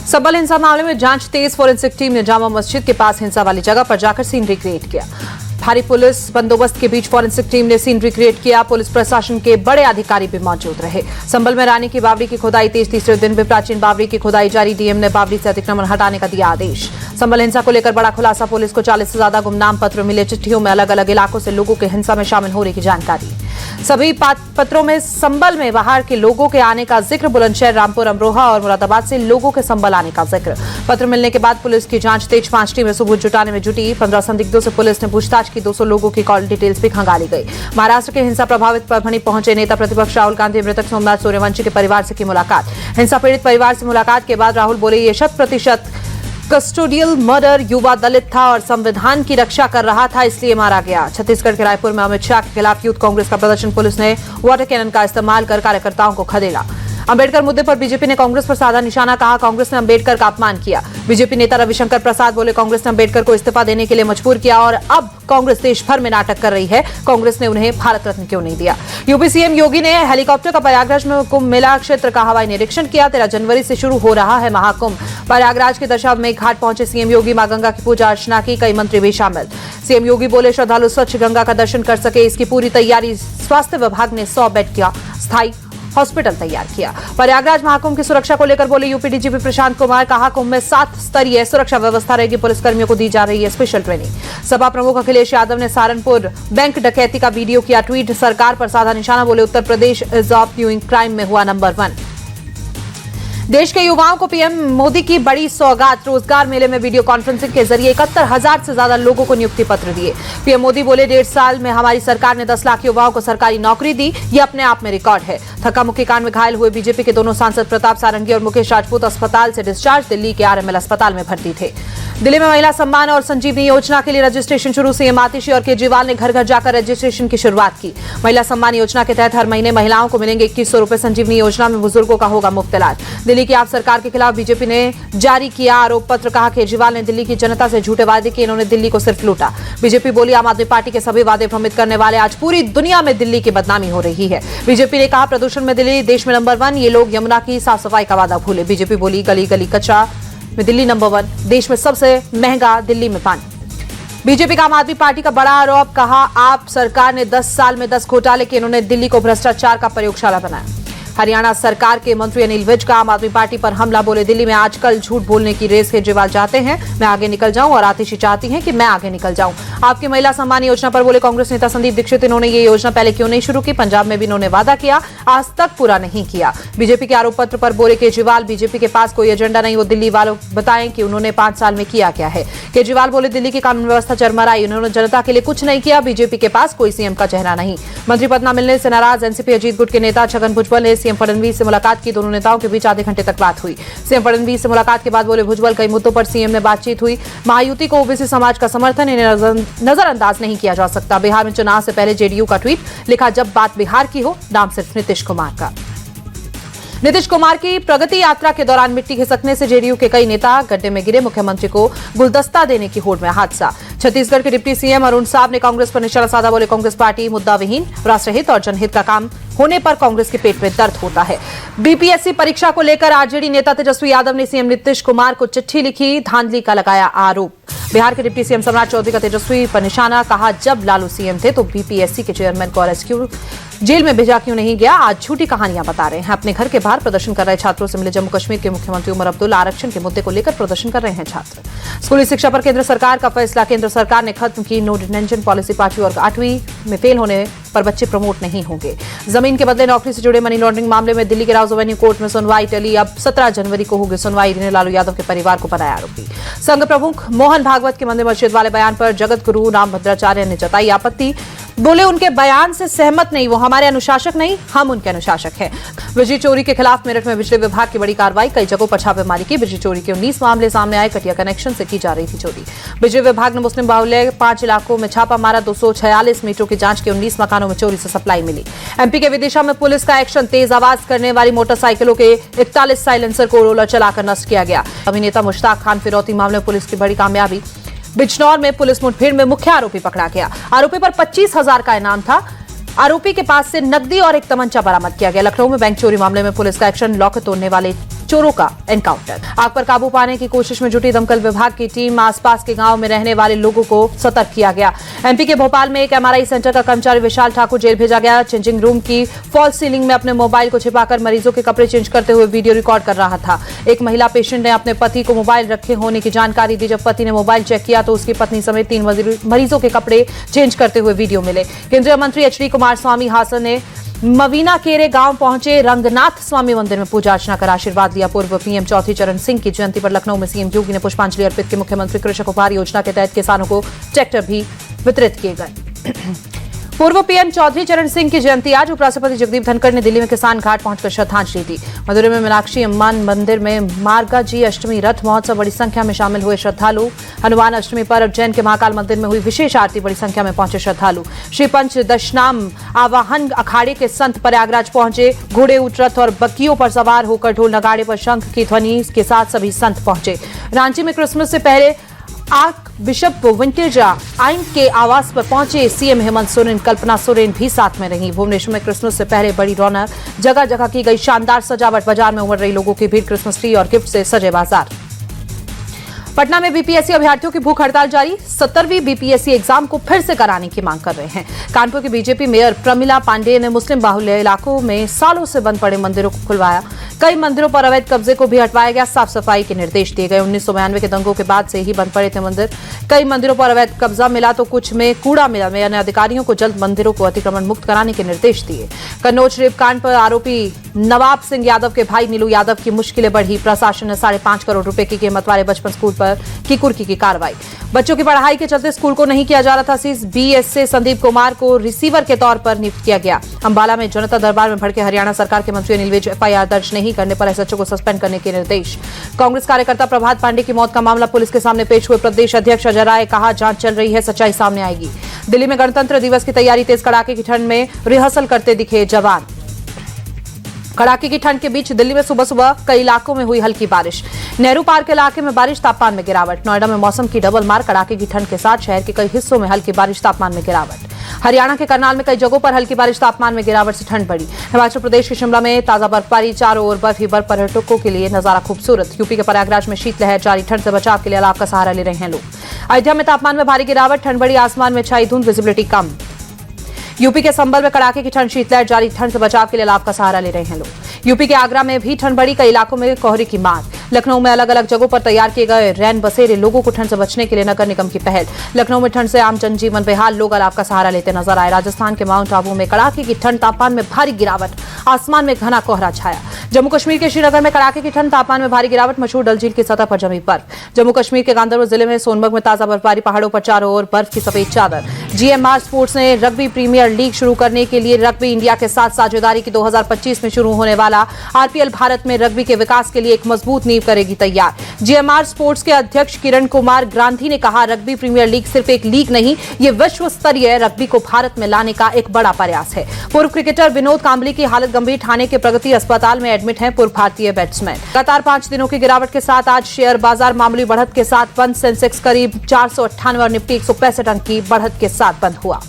संबल हिंसा मामले में जांच तेज। फोरेंसिक टीम ने जामा मस्जिद के पास हिंसा वाली जगह पर जाकर सीन रिक्रिएट किया। भारी पुलिस बंदोबस्त के बीच फोरेंसिक टीम ने सीन रिक्रिएट किया। पुलिस प्रशासन के बड़े अधिकारी भी मौजूद रहे। संबल में रानी की बावड़ी की खुदाई तेज। तीसरे दिन भी प्राचीन बावड़ी की खुदाई जारी। डीएम ने बावड़ी से अतिक्रमण हटाने का दिया आदेश। संबल हिंसा को लेकर बड़ा खुलासा। पुलिस को 40 से ज्यादा गुमनाम पत्र मिले। चिट्ठियों में अलग अलग इलाकों से लोगों के हिंसा में शामिल होने की जानकारी। सभी पत्रों में संबल में बाहर के लोगों के आने का जिक्र। बुलंदशहर, रामपुर, अमरोहा और मुरादाबाद से लोगों के संबल आने का जिक्र। पत्र मिलने के बाद पुलिस की जांच तेज। 5 टीमें सबूत जुटाने में जुटी। 15 संदिग्धों से पुलिस ने पूछताछ की। 200 लोगों की कॉल डिटेल्स भी खंगाली गई। महाराष्ट्र के हिंसा प्रभावित परभणी पहुंचे नेता प्रतिपक्ष राहुल गांधी। मृतक सोमनाथ सूर्यवंशी के परिवार से की मुलाकात। हिंसा पीड़ित परिवार से मुलाकात के बाद राहुल बोले, ये 100% कस्टोडियल मर्डर युवा दलित था और संविधान की रक्षा कर रहा था, इसलिए मारा गया। छत्तीसगढ़ के रायपुर में अमित शाह के खिलाफ यूथ कांग्रेस का प्रदर्शन। पुलिस ने वाटर कैनन का इस्तेमाल कर कार्यकर्ताओं को खदेड़ा। अंबेडकर मुद्दे पर बीजेपी ने कांग्रेस पर साधा निशाना। कहा, कांग्रेस ने अंबेडकर का अपमान किया। बीजेपी नेता रविशंकर प्रसाद बोले, कांग्रेस ने अंबेडकर को इस्तीफा देने के लिए मजबूर किया और अब कांग्रेस देश भर में नाटक कर रही है। कांग्रेस ने उन्हें भारत रत्न क्यों नहीं दिया। यूपी सीएम योगी ने हेलीकॉप्टर का प्रयागराज में कुंभ मेला क्षेत्र का हवाई निरीक्षण किया। 13 जनवरी से शुरू हो रहा है महाकुंभ। प्रयागराज के दशाश्वमेध घाट पहुंचे सीएम योगी। मां गंगा की पूजा अर्चना की। कई मंत्री भी शामिल। सीएम योगी बोले, श्रद्धालु स्वच्छ गंगा का दर्शन कर सके, इसकी पूरी तैयारी। स्वास्थ्य विभाग ने 100 बेड का स्थायी हॉस्पिटल तैयार किया। प्रयागराज महाकुंभ की सुरक्षा को लेकर बोले यूपी डीजीपी प्रशांत कुमार। कहा, कुंभ में 7 स्तरीय सुरक्षा व्यवस्था रहेगी। पुलिसकर्मियों को दी जा रही है स्पेशल ट्रेनिंग। सपा प्रमुख अखिलेश यादव ने सहारनपुर बैंक डकैती का वीडियो किया ट्वीट। सरकार पर साधा निशाना। बोले, Uttar Pradesh is of न्यूइंग crime में हुआ नंबर 1। देश के युवाओं को पीएम मोदी की बड़ी सौगात। रोजगार मेले में वीडियो कॉन्फ्रेंसिंग के जरिए 71,000 से ज्यादा लोगों को नियुक्ति पत्र दिए। पीएम मोदी बोले, 1.5 साल में हमारी सरकार ने 10 लाख युवाओं को सरकारी नौकरी दी। ये अपने आप में रिकॉर्ड है। धक्का मुक्की कांड में घायल हुए बीजेपी के दोनों सांसद प्रताप सारंगी और मुकेश राजपूत अस्पताल से डिस्चार्ज। दिल्ली के आरएमएल अस्पताल में भर्ती थे। दिल्ली में महिला सम्मान और संजीवनी योजना के लिए रजिस्ट्रेशन शुरू। सीएम आतिशी और केजरीवाल ने घर घर जाकर रजिस्ट्रेशन की शुरुआत की। महिला सम्मान योजना के तहत हर महीने महिलाओं को मिलेंगे 2100 रुपए। संजीवनी योजना में बुजुर्गों का होगा मुफ्त इलाज। दिल्ली की आप सरकार के खिलाफ बीजेपी ने जारी किया आरोप पत्र। कहा, केजरीवाल ने दिल्ली की जनता से झूठे वादे किए, इन्होंने दिल्ली को सिर्फ लूटा। बीजेपी बोली, आम आदमी पार्टी के सभी वादे भ्रमित करने वाले। आज पूरी दुनिया में दिल्ली की बदनामी हो रही है। बीजेपी ने कहा, प्रदूषण में दिल्ली देश में नंबर 1। ये लोग यमुना की साफ सफाई का वादा भूले। बीजेपी बोली, गली गली कचरा में दिल्ली नंबर 1। देश में सबसे महंगा दिल्ली में पानी। बीजेपी का आम आदमी पार्टी का बड़ा आरोप। कहा, आप सरकार ने 10 साल में 10 घोटाले किए, इन्होंने दिल्ली को भ्रष्टाचार का प्रयोगशाला बनाया। हरियाणा सरकार के मंत्री अनिल विज का आम आदमी पार्टी पर हमला। बोले, दिल्ली में आजकल झूठ बोलने की रेस केजरीवाल चाहते हैं मैं आगे निकल जाऊं और आतिशी चाहती हैं कि मैं आगे निकल जाऊं। आपकी महिला सम्मान योजना पर बोले कांग्रेस नेता संदीप दीक्षित, इन्होंने ये योजना पहले क्यों नहीं शुरू की। पंजाब में भी इन्होंने वादा किया, आज तक पूरा नहीं किया। बीजेपी के आरोप पत्र पर बोले केजरीवाल, बीजेपी के पास कोई एजेंडा नहीं, वो दिल्ली वालों बताएं कि उन्होंने 5 साल में किया क्या है। केजरीवाल बोले, दिल्ली की कानून व्यवस्था चरमराई, उन्होंने जनता के लिए कुछ नहीं किया। बीजेपी के पास कोई सीएम का चेहरा नहीं। मंत्री पद न मिलने से नाराज एनसीपी अजीत गुट के नेता छगन भुजबल ने सीएम फडणवीस से मुलाकात की। दोनों नेताओं के बीच आधे घंटे तक बात हुई। सीएम फडणवीस से मुलाकात के बाद बोले भुजबल, कई मुद्दों पर सीएम ने बातचीत हुई। महायुति को ओबीसी समाज का समर्थन, इन्हें नजरअंदाज नहीं किया जा सकता। बिहार में चुनाव से पहले जेडीयू का ट्वीट लिखा, जब बात बिहार की हो नाम सिर्फ नीतीश कुमार का। नीतीश कुमार की प्रगति यात्रा के दौरान मिट्टी खिसकने से जेडीयू के कई नेता गड्ढे में गिरे। मुख्यमंत्री को गुलदस्ता देने की होड़ में हादसा। छत्तीसगढ़ के डिप्टी सीएम अरुण साहब ने कांग्रेस पर निशाना साधा। बोले, कांग्रेस पार्टी मुद्दा विहीन, राष्ट्रहित और जनहित का काम होने पर कांग्रेस के पेट में दर्द होता है। बीपीएससी परीक्षा को लेकर आरजेडी नेता तेजस्वी यादव ने सीएम नीतीश कुमार को चिट्ठी लिखी। धांधली का लगाया आरोप। बिहार के डिप्टी सीएम सम्राट चौधरी का तेजस्वी पर निशाना। कहा, जब लालू सीएम थे तो बीपीएससी के चेयरमैन को अरेस्ट क्यों, जेल में भेजा क्यों नहीं गया। आज झूठी कहानियां बता रहे हैं। अपने घर के बाहर प्रदर्शन कर रहे छात्रों से मिले जम्मू कश्मीर के मुख्यमंत्री उमर अब्दुल्ला। आरक्षण के मुद्दे को लेकर प्रदर्शन कर रहे हैं छात्र। स्कूली शिक्षा पर केंद्र सरकार का फैसला। केंद्र सरकार ने खत्म की नो डिटेंशन पॉलिसी। 5वीं और 8वीं में फेल होने पर बच्चे प्रमोट नहीं होंगे। जमीन के बदले नौकरी से जुड़े मनी लॉन्ड्रिंग मामले में दिल्ली के राउज एवेन्यू कोर्ट में सुनवाई टली। अब 17 जनवरी को होगी सुनवाई। ने लालू यादव के परिवार को बनाया आरोपी। संघ प्रमुख मोहन भागवत के मंदिर मस्जिद वाले बयान पर जगत गुरु रामभद्राचार्य ने जताई आपत्ति। बोले, उनके बयान से सहमत नहीं, वो हमारे अनुशासक नहीं, हम उनके अनुशासक हैं। बिजली चोरी के खिलाफ मेरठ में बिजली विभाग की बड़ी कार्रवाई। कई जगहों पर छापेमारी की। बिजली चोरी के 19 मामले सामने आए। कटिया कनेक्शन से की जा रही थी चोरी। बिजली विभाग ने मुस्लिम बाहुल्य 5 इलाकों में छापा मारा। 246 मीटरों की जांच की। 19 मकानों में चोरी से सप्लाई मिली। एमपी के विदिशा में पुलिस का एक्शन। तेज आवाज करने वाली मोटरसाइकिलों के 41 साइलेंसर को रोलर चलाकर नष्ट किया गया। अभिनेता मुश्ताक खान फिरौती मामले में पुलिस की बड़ी कामयाबी। बिजनौर में पुलिस मुठभेड़ में मुख्य आरोपी पकड़ा गया। आरोपी पर 25,000 का इनाम था। आरोपी के पास से नकदी और एक तमंचा बरामद किया गया। लखनऊ में बैंक चोरी मामले में पुलिस का एक्शन। लॉक तोड़ने वाले चोरों का एनकाउंटर। आग पर काबू पाने की कोशिश में जुटी दमकल विभाग की टीम, आसपास के गांव में रहने वाले लोगों को सतर्क किया गया। एमपी के भोपाल में एक एमआरआई सेंटर का कर्मचारी विशाल ठाकुर जेल भेजा गया। चेंजिंग रूम की फॉल्स सीलिंग में अपने मोबाइल को छिपाकर मरीजों के कपड़े चेंज करते हुए वीडियो रिकॉर्ड कर रहा था। एक महिला पेशेंट ने अपने पति को मोबाइल रखे होने की जानकारी दी। जब पति ने मोबाइल चेक किया तो उसकी पत्नी समेत 3 मरीजों के कपड़े चेंज करते हुए वीडियो मिले। केंद्रीय मंत्री एचडी कुमारस्वामी हासन ने मवीना केरे गांव पहुंचे, रंगनाथ स्वामी मंदिर में पूजा अर्चना कर आशीर्वाद लिया। पूर्व पीएम चौधरी चरण सिंह की जयंती पर लखनऊ में सीएम योगी ने पुष्पांजलि अर्पित की। मुख्यमंत्री कृषक उपहार योजना के तहत किसानों को ट्रैक्टर भी वितरित किए गए। पूर्व पीएम चौधरी चरण सिंह की जयंती आज। उपराष्ट्रपति जगदीप धनखड़ ने दिल्ली में किसान घाट पहुंचकर श्रद्धांजलि दी। मदुरै में मीनाक्षी अम्मान मंदिर में मार्गाजी अष्टमी रथ महोत्सव, बड़ी संख्या में शामिल हुए श्रद्धालु। हनुमान अष्टमी पर उज्जैन के महाकाल मंदिर में हुई विशेष आरती, बड़ी संख्या में पहुंचे श्रद्धालु। श्री पंच दशनाम आवाहन अखाड़े के संत प्रयागराज पहुंचे। घोड़े, ऊंट, रथ और बग्गियों पर सवार होकर ढोल नगाड़े पर शंख की ध्वनि के साथ सभी संत पहुंचे। रांची में क्रिसमस से पहले आर्क बिशप विंटेजा आइन के आवास पर पहुंचे सीएम हेमंत सोरेन। कल्पना सोरेन भी साथ में रही। भुवनेश्वर में क्रिसमस से पहले बड़ी रौनक, जगह जगह की गई शानदार सजावट। बाजार में उमड़ रही लोगों की भीड़, क्रिसमस ट्री और गिफ्ट से सजे बाजार। पटना में बीपीएससी अभ्यर्थियों की भूख हड़ताल जारी। 17वीं बीपीएससी एग्जाम को फिर से कराने की मांग कर रहे हैं। कानपुर की बीजेपी मेयर प्रमिला पांडेय ने मुस्लिम बाहुल्य इलाकों में सालों से बंद पड़े मंदिरों को खुलवाया। कई मंदिरों पर अवैध कब्जे को भी हटवाया गया। साफ सफाई के निर्देश दिए गए। 1992 के दंगों के बाद से ही बंद पड़े थे मंदिर। कई मंदिरों पर अवैध कब्जा मिला तो कुछ में कूड़ा मिला। मेयर ने अधिकारियों को जल्द मंदिरों को अतिक्रमण मुक्त कराने के निर्देश दिए। कन्नौज रेप कांड पर आरोपी नवाब सिंह यादव के भाई नीलू यादव की मुश्किलें बढ़ी। प्रशासन ने 5.5 करोड़ रुपए की कीमत वाले बचपन स्कूल पर की कुर्की की कार्रवाई। बच्चों की पढ़ाई के चलते स्कूल को नहीं किया जा रहा था सीज। बीएस से संदीप कुमार को रिसीवर के तौर पर नियुक्त किया गया। अंबाला में जनता दरबार में भड़के हरियाणा सरकार के मंत्री अनिल विज, एफआईआर दर्ज नहीं करने पर एसएचओ को सस्पेंड करने के निर्देश। कांग्रेस कार्यकर्ता प्रभात पांडे की मौत का मामला पुलिस के सामने पेश हुए प्रदेश अध्यक्ष अजय राय, कहा जांच चल रही है, सच्चाई सामने आएगी। दिल्ली में गणतंत्र दिवस की तैयारी तेज, कड़ाके की ठंड में रिहर्सल करते दिखे जवान। कड़ाके की ठंड के बीच दिल्ली में सुबह सुबह कई इलाकों में हुई हल्की बारिश। नेहरू पार्क इलाके में बारिश, तापमान में गिरावट। नोएडा में मौसम की डबल मार, कड़ाके की ठंड के साथ शहर के कई हिस्सों में हल्की बारिश, तापमान में गिरावट। हरियाणा के करनाल में कई जगहों पर हल्की बारिश, तापमान में गिरावट से ठंड बढ़ी। हिमाचल प्रदेश के शिमला में ताजा बर्फबारी, चारों ओर बर्फ ही बर्फ, पर्यटकों के लिए नजारा खूबसूरत। यूपी के प्रयागराज में शीतलहर जारी, ठंड से बचाव के लिए अलाव का सहारा ले रहे हैं लोग। अयोध्या में तापमान में भारी गिरावट, ठंड बढ़ी, आसमान में छाई धुंध, विजिबिलिटी कम। यूपी के संबल में कड़ाके की ठंड, शीतलहर जारी, ठंड से बचाव के लिए अलाव का सहारा ले रहे हैं लोग। यूपी के आगरा में भी ठंड बढ़ी, कई इलाकों में कोहरे की मार। लखनऊ में अलग अलग जगहों पर तैयार किए गए रैन बसेरे, लोगों को ठंड से बचने के लिए नगर निगम की पहल। लखनऊ में ठंड से आम जनजीवन बेहाल, लोग अलाव का सहारा लेते नजर आए। राजस्थान के माउंट आबू में कड़ाके की ठंड, तापमान में भारी गिरावट, आसमान में घना कोहरा छाया। जम्मू कश्मीर के श्रीनगर में कड़ाके की ठंड, तापमान में भारी गिरावट, मशहूर डल झील की सतह पर जमी बर्फ। जम्मू कश्मीर के गांदरबल जिले में सोनमर्ग में ताजा बर्फबारी, पहाड़ों पर चारों ओर बर्फ की सफेद चादर। जीएमआर स्पोर्ट्स ने रग्बी प्रीमियर लीग शुरू करने के लिए रग्बी इंडिया के साथ साझेदारी की। 2025 में शुरू होने वाला आरपीएल भारत में रग्बी के विकास के लिए एक मजबूत नींव करेगी तैयार। जीएमआर स्पोर्ट्स के अध्यक्ष किरण कुमार गांधी ने कहा, रग्बी प्रीमियर लीग सिर्फ एक लीग नहीं, ये विश्व स्तरीय रग्बी को भारत में लाने का एक बड़ा प्रयास है। पूर्व क्रिकेटर विनोद कांबली की हालत गंभीर, ठाणे के प्रगति अस्पताल में एडमिट है पूर्व भारतीय बैट्समैन। लगातार 5 दिनों की गिरावट के साथ आज शेयर बाजार मामूली बढ़त के साथ बंद। सेंसेक्स करीब 498 और निफ्टी 165 अंक की बढ़त के साथ बंद हुआ।